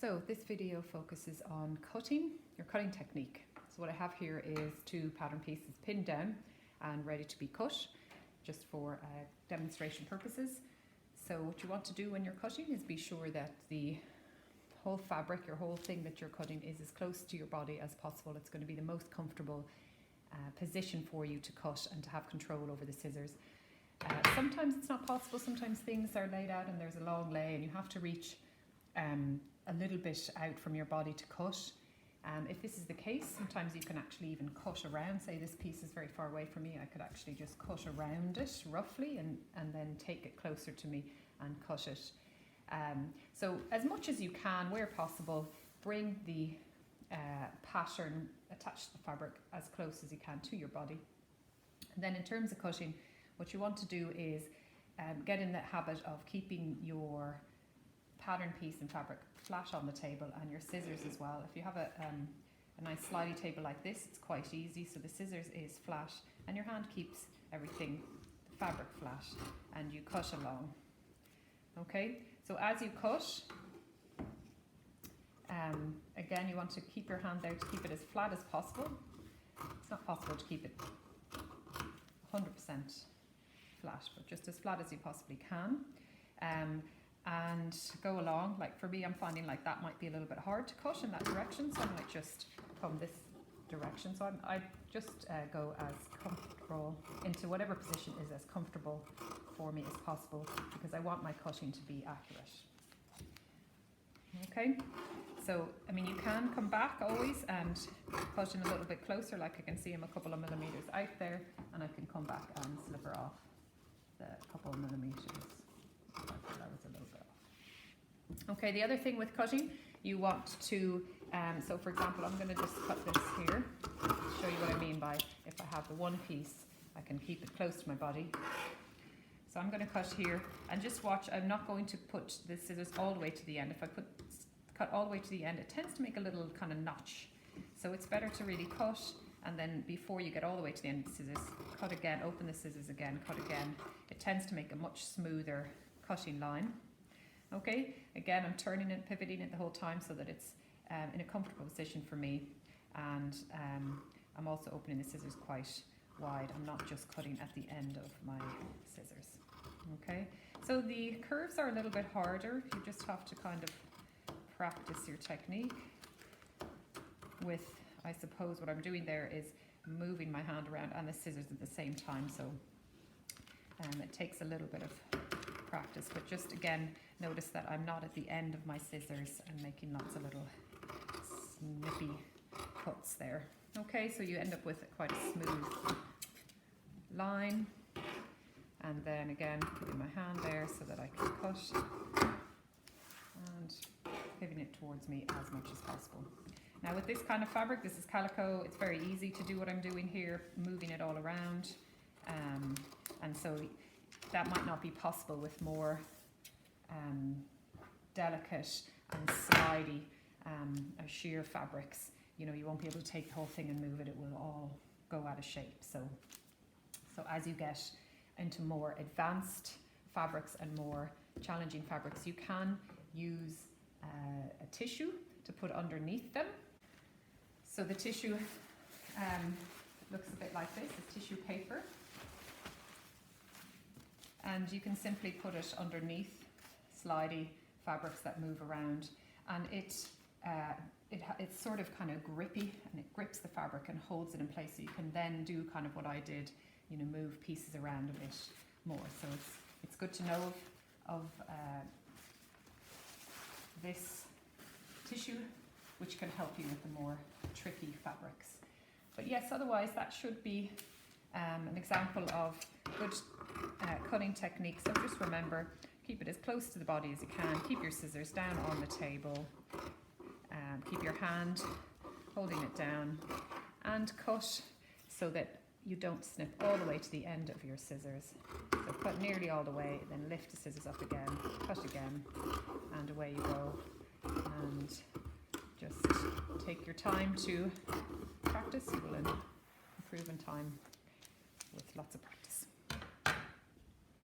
So this video focuses on cutting, your cutting technique. So what I have here is 2 pattern pieces pinned down and ready to be cut, just for demonstration purposes. So what you want to do when you're cutting is be sure that the whole fabric, your whole thing that you're cutting, is as close to your body as possible. It's going to be the most comfortable position for you to cut and to have control over the scissors. Sometimes it's not possible, sometimes things are laid out and there's a long lay and you have to reach a little bit out from your body to cut. If this is the case, sometimes you can actually even cut around. Say this piece is very far away from me, I could actually just cut around it roughly and then take it closer to me and cut it. So as much as you can, where possible, bring the pattern, attach the fabric as close as you can to your body. And then in terms of cutting, what you want to do is get in the habit of keeping your pattern piece and fabric flat on the table, and your scissors as well. If you have a nice slidey table like this, it's quite easy. So the scissors is flat and your hand keeps everything, the fabric flat, and you cut along. Okay, so as you cut, again, you want to keep your hand there to keep it as flat as possible. It's not possible to keep it 100% flat, but just as flat as you possibly can. And go along. Like for me, I'm finding like that might be a little bit hard to cut in that direction, so I might just come this direction. So I just go as comfortable into whatever position is as comfortable for me as possible, because I want my cutting to be accurate. Okay, so I mean, you can come back always and cut in a little bit closer, like I can see I'm a couple of millimeters out there, and I can come back and sliver off the couple of millimeters. That was a little bit off. Okay, the other thing with cutting, you want to, so for example, I'm going to just cut this here, show you what I mean by if I have the one piece, I can keep it close to my body. So I'm going to cut here, and just watch, I'm not going to put the scissors all the way to the end. If I cut all the way to the end, it tends to make a little kind of notch. So it's better to really cut, and then before you get all the way to the end of the scissors, cut again, open the scissors again, cut again. It tends to make a much smoother cutting line. Okay, again, I'm turning it, pivoting it the whole time so that it's in a comfortable position for me, and I'm also opening the scissors quite wide. I'm not just cutting at the end of my scissors. Okay, so the curves are a little bit harder. You just have to kind of practice your technique with, I suppose what I'm doing there is moving my hand around and the scissors at the same time, so it takes a little bit of practice, but just again, notice that I'm not at the end of my scissors and making lots of little snippy cuts there. Okay, so you end up with quite a smooth line, and then again, putting my hand there so that I can cut and pivoting it towards me as much as possible. Now with this kind of fabric, this is calico, it's very easy to do what I'm doing here, moving it all around, and so that might not be possible with more delicate and slidey sheer fabrics. You know, you won't be able to take the whole thing and move it, it will all go out of shape. So as you get into more advanced fabrics and more challenging fabrics, you can use a tissue to put underneath them. So the tissue looks a bit like this, it's tissue paper. And you can simply put it underneath slidey fabrics that move around, and it's sort of kind of grippy, and it grips the fabric and holds it in place, so you can then do kind of what I did, you know, move pieces around a bit more. So it's good to know of this tissue, which can help you with the more tricky fabrics. But yes, otherwise that should be an example of good cutting technique. So just remember, keep it as close to the body as you can, keep your scissors down on the table, keep your hand holding it down, and cut so that you don't snip all the way to the end of your scissors. So cut nearly all the way, then lift the scissors up again, cut again, and away you go. And just take your time to practice. You will improve in time with lots of practice.